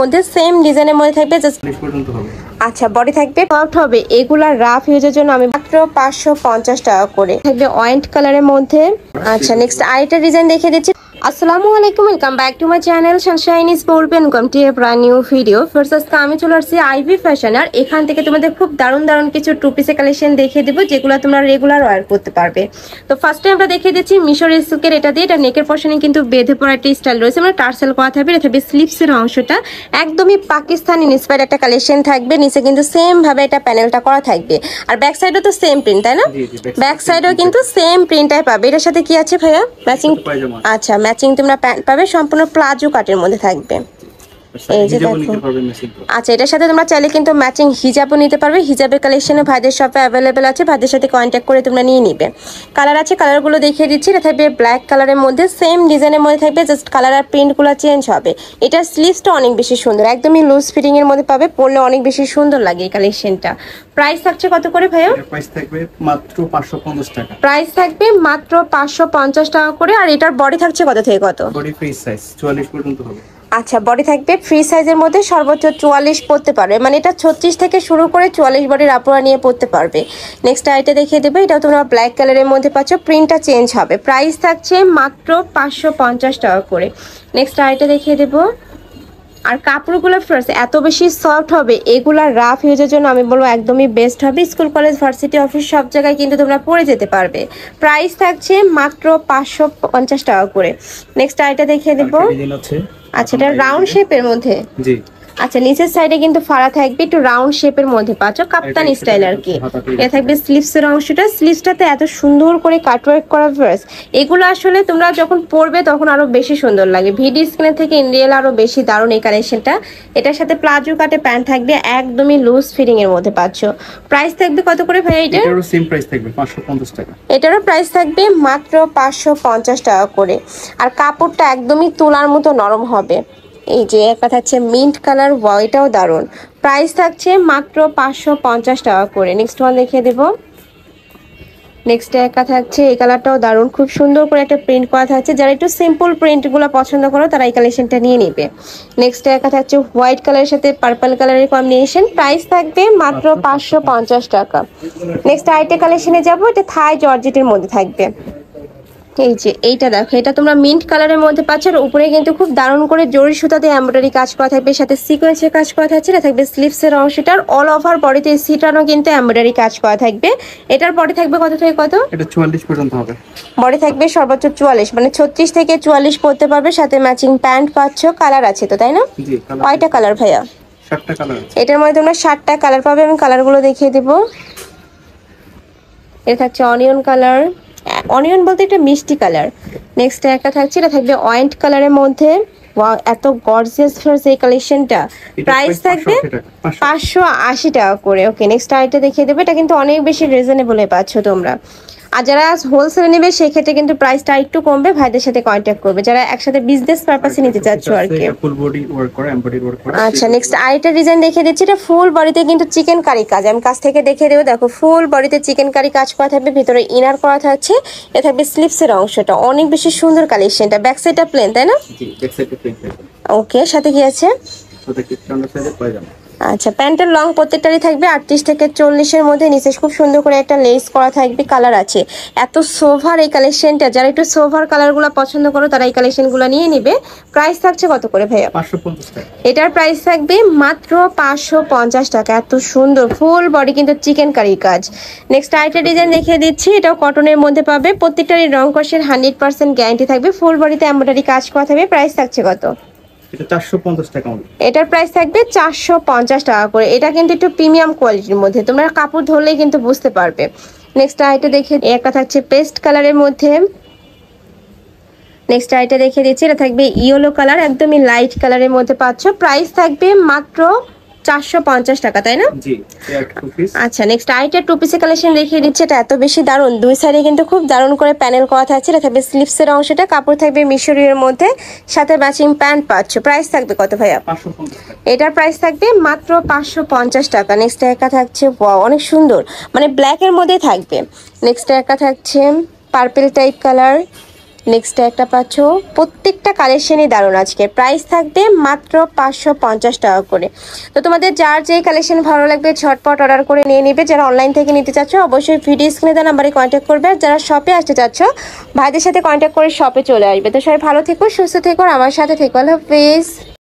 মধ্যে সেম ডিজাইনের মধ্যে থাকবে জাস্ট আচ্ছা বডি থাকবে সফট হবে। এগুলা রাফ ইউজের জন্য আমি মাত্র 550 টাকা করে থাকবে অয়েন্ট কালারের মধ্যে। আচ্ছা নেক্সট আরেকটা ডিজাইন দেখিয়ে দিচ্ছি। আসসালামু আলাইকুম, welcome back to my channel Sunshine is পড়বেন welcome to a brand new video. First আজকে আমি চলে আসছি আইভি ফ্যাশন, আর এখান থেকে তোমাদের খুব দারুণ দারুণ কিছু টু পিসের কালেকশন দেখিয়ে দেবো যেগুলো তোমরা রেগুলার ওয়্যার করতে পারবে। তো ফার্স্টে আমরা দেখিয়ে দিচ্ছি মিশরি সিল্কের, এটা দিয়ে এটা নেকের পশনে কিন্তু বেঁধে পড়া একটা স্টাইল রয়েছে, মানে টার্সেল করা থাকবে। এটা থাকবে স্লিপসের অংশটা একদমই পাকিস্তানি ইন্সপায়ার্ড একটা কালেকশন থাকবে, নিচে কিন্তু সেম ভাবে এটা প্যানেলটা করা থাকবে, আর ব্যাক সাইডও তো সেম প্রিন্ট তাই না? ব্যাক সাইডও কিন্তু সেম প্রিন্টটাই পাবে। এটার সাথে কি আছে ভাইয়া? ম্যাচিং। আচ্ছা ম্যাচিং তোমরা প্যান্ট পাবে, সম্পূর্ণ প্লাজো কাটের মধ্যে থাকবে। এই যে দেখো, আচ্ছা এটার সাথে তোমরা চাইলে কিন্তু ম্যাচিং হিজাবও নিতে পারবে। হিজাবের কালেকশনও ভাইদের শপে অ্যাভেলেবেল আছে, ভাইদের সাথে কন্ট্যাক্ট করে তোমরা নিয়ে নিবে। কালার আছে, কালারগুলো দেখিয়ে দিচ্ছি। এটা থাকবে ব্ল্যাক কালারের মধ্যে, সেম ডিজাইনের মধ্যে থাকবে, জাস্ট কালার আর প্রিন্টগুলো চেঞ্জ হবে। এটার স্লিভসটা অনেক বেশি সুন্দর, একদমই লুজ ফিটিং এর মধ্যে পাবে, পরলে অনেক বেশি সুন্দর লাগে এই কালেকশনটা। প্রাইস থাকছে কত করে ভাইয়া? প্রাইস থাকবে মাত্র 550 টাকা। প্রাইস থাকবে মাত্র 550 টাকা করে। আর এটার বডি থাকছে কত থেকে কত? বডি ফ্রি সাইজ 44 পর্যন্ত হবে। আচ্ছা বডি থাকবে ফ্রি সাইজের মধ্যে, সর্বোচ্চ 44 পড়তে পারবে, মানে এটা 36 থেকে শুরু করে 44 বডির আপুরা নিয়ে পড়তে পারবে। নেক্সট আইটা দেখিয়ে দেবে, এটাও তোমরা ব্ল্যাক কালারের মধ্যে পাচ্ছ, প্রিন্টটা চেঞ্জ হবে। প্রাইস থাকছে মাত্র 550 টাকা করে। নেক্সট আইটা দেখিয়ে দেবো। আর কাপড়গুলো ফার্স্ট এত বেশি সফট হবে, এগুলা রাফ ইউজের জন্য আমি বলবো একদমই বেস্ট হবে। স্কুল কলেজ ভার্সিটি অফিস সব জায়গায় কিন্তু তোমরা পরে যেতে পারবে। প্রাইস থাকছে মাত্র 550 টাকা করে। নেক্সট আইটা দেখিয়ে দেবো। আচ্ছা এটা রাউন্ড শেপের মধ্যে, জি। আচ্ছা নিচের সাইডে কিন্তু ফাড়া থাকবে, একটু রাউন্ড শেপের মধ্যে পাচ্ছ, কাপ্তান স্টাইল আর কি। এটা থাকবে স্লিভসের অংশটা, স্লিভসটাতে এত সুন্দর করে কাটওয়ার্ক করা ফার্স্ট। এগুলো আসলে তোমরা যখন পরবে তখন আরো বেশি সুন্দর লাগে, ভিডিও স্ক্রিনের থেকে ইন রিয়েল আরো বেশি দারুণ এই কালেকশনটা। এটার সাথে প্লাজো কাটে প্যান্ট থাকবে, একদমই লুজ ফিটিং এর মধ্যে পাচ্ছ। প্রাইস থাকবে কত করে ভাই? এটারও সেম প্রাইস থাকবে 550 টাকা। এটারও প্রাইস থাকবে মাত্র 550 টাকা করে। আর কাপড়টা একদমই তুলার মতো নরম হবে। এই যে একটা থাকছে মিন্ট কালার, ওয়াও এটাও দারুণ। প্রাইস থাকছে মাত্র 550 টাকা করে। নেক্সট ওয়ান দেখিয়ে দেবো। নেক্সট একটা থাকছে, এই কালারটাও দারুণ, খুব সুন্দর করে একটা প্রিন্ট করা থাকছে। যারা একটু সিম্পল প্রিন্টগুলো পছন্দ করো তারা এই কালেকশনটা নিয়ে নেবে। নেক্সট একটা থাকছে হোয়াইট কালারের সাথে পার্পল কালারের কম্বিনেশন, প্রাইস থাকবে মাত্র 550 টাকা। নেক্সট আইটে কালেকশনে যাবো, এটা থাই জর্জেটের মধ্যে থাকবে। এই যে এইটা দেখো, এটা তোমরা মিন্ট কালারের মধ্যে পাচ্ছ, আর উপরে কিন্তু খুব দারুণ করে জরি সুতাতে এমব্রয়ডারি কাজ করা থাকবে, সাথে সিকোয়েন্সের কাজ করা থাকছে। এটা থাকবে স্লিভসের অংশটার অল ওভার বডিতে সিটানো কিন্তু এমব্রয়ডারি কাজ করা থাকবে। এটার বডি থাকবে কত থেকে কত? এটা 44 পর্যন্ত হবে। বডি থাকবে সর্বোচ্চ 44, মানে 36 থেকে 44 পড়তে পারবে। সাথে ম্যাচিং প্যান্ট পাচ্ছ, কালার আছে তো তাই না? জি। কয়টা কালার ভাইয়া? 7টা কালার আছে। এটার মধ্যে তোমরা 7টা কালার পাবে, আমি কালারগুলো দেখিয়ে দেবো। এটা থাকছে অনিয়ন কালার, অনিয়ন বলতে একটা মিষ্টি কালার। নেক্সট একটা থাকছে, এটা থাকবে অয়েন্ট কালারের মধ্যে, ওয়াও এত গর্জিয়াস ফ্লাওয়ার্স এই কালেকশনটা। প্রাইস থাকবে 580 টাকা করে। ওকে নেক্সট আইটা দেখিয়ে দেবে, এটা কিন্তু অনেক বেশি রিজনেবলে পাচ্ছ তোমরা। আর যারা হোলসেলে নেবে সেই ক্ষেত্রে কিন্তু প্রাইসটা একটু কমবে, ভাইদের সাথে কন্ট্যাক্ট করবে যারা একসাথে বিজনেস পারপাসে নিতে চাচ্ছ আর কি। ফুল বডি ওয়ার্ক করে, এমব্রয়ডারি ওয়ার্ক করে। আচ্ছা নেক্সট আরেকটা ডিজাইন দেখিয়ে দিচ্ছি, এটা ফুল বডিতে কিন্তু চিকেন কারি কাজ, আমি কাছ থেকে দেখিয়ে দেবো। দেখো ফুল বডিতে চিকেন কারি কাজ করা থাকবে, ভিতরে ইনার করা থাকছে। এটা থাকবে স্লিভসের অংশটা, অনেক বেশি সুন্দর কালেকশনটা। ব্যাক সাইডটা প্লেন তাই না? জি ব্যাক সাইডটা প্লেন থাকবে। ওকে সাথে কি আছে? সাথে কি স্ট্যান্ডার্ড সাইজের পায়জামা। আচ্ছা প্যান্টের লং প্রত্যেকটারই থাকবে 38 থেকে 40-এর মধ্যে, নিচে খুব সুন্দর করে একটা লেস করা থাকবে, কালার আছে। এত সোভার এই কালেকশনটা, যারা একটু সোভার কালারগুলো পছন্দ করো তারা এই কালেকশনগুলো নিয়ে নেবে। প্রাইস থাকছে কত করে ভাইয়া? 550 টাকা। এটার প্রাইস থাকবে মাত্র 550 টাকা। এত সুন্দর ফুল বডি কিন্তু চিকেন কারি কাজ। নেক্সট আরেকটা ডিজাইন দেখিয়ে দিচ্ছি, এটাও কটনের মধ্যে পাবে, প্রত্যেকটারই রং কষের 100% গ্যারান্টি থাকবে, ফুল বডিতে এমব্রয়ডারি কাজ করা থাকবে। প্রাইস থাকছে কত? এটা 450 টাকা। এটার প্রাইস থাকবে 450 টাকা করে। এটা কিন্তু একটু প্রিমিয়াম কোয়ালিটির মধ্যে, তোমরা কাপড় ধরলেই কিন্তু বুঝতে পারবে। নেক্সট আইটা দেখে, একটা থাকছে পেস্ট কালারের মধ্যে। নেক্সট আইটা দেখে দিচ্ছি, এটা থাকবে ইয়েলো কালার, একদমই লাইট কালারের মধ্যে পাচ্ছ। প্রাইস থাকবে মাত্র 450 টাকা তাই না? জি। আচ্ছা নেক্সট আইটা টু পিসের কালেকশন দেখিয়ে দিচ্ছে, এটা এত বেশি দারুণ, দুই সাইডে কিন্তু খুব দারুণ করে প্যানেল করা থাকছে। এটা থাকবে স্লিভসের অংশটা, কাপড় থাকবে মিশরীর মধ্যে, সাথে ম্যাচিং প্যান্ট পাচ্ছ। প্রাইস থাকবে কত ভাইয়া? 550 টাকা। এটার প্রাইস থাকবে মাত্র 550 টাকা। নেক্সট একটা থাকছে, ওয়াও অনেক সুন্দর, মানে ব্ল্যাক এর মধ্যে থাকবে। নেক্সট একটা থাকছে পার্পল টাইপ কালার, নেক্সট একটা পাচ্ছ, প্রত্যেকটা কালেকশনই দারুণ। আজকে প্রাইস থাকবে মাত্র 550 টাকা করে। তো তোমাদের যার যেই কালেকশন ভালো লাগবে ঝটপট অর্ডার করে নিয়ে নিবে। যারা অনলাইন থেকে নিতে চাচ্ছ অবশ্যই ভিডিও স্ক্রিনে দেওয়া নাম্বারে কন্ট্যাক্ট করবে। আর যারা শপে আসতে চাচ্ছ ভাইদের সাথে কন্ট্যাক্ট করে শপে চলে আসবে। তো সবাই ভালো থেকো, সুস্থ থেকো, আর আমার সাথে থেকো। আল্লাহ হাফেজ।